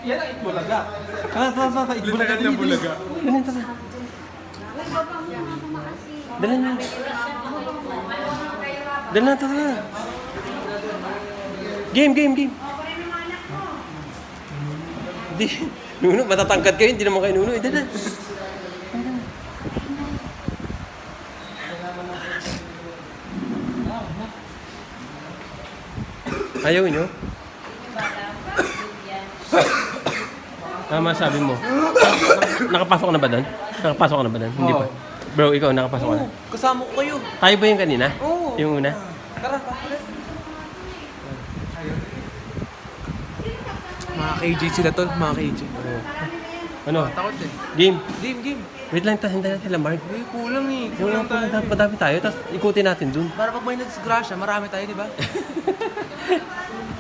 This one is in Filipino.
Yan ang Itbulaga. Litagan ng bulaga. Dala na. Dala na, tara. Game. Hindi. Nuno, matatangkad kayo. Hindi naman kayo Nuno. Dala. Ayaw nyo? Tama sabi mo. Nakapasok ka na ba doon? Hindi pa. Bro, ikaw nakapasok ka na? Kasama ko kayo. Tayo ba yung kanina? Oo. Yung una? Tara, mga KJ sila tol, mga KJ. Ano? Takot eh. Game. Game. Wait lang, hintayin natin lang, Mark. Kulang eh. Kulang tayo. Madami tayo, tapos ikutin natin dun. Para pag may nadisgrasya, marami tayo, di ba?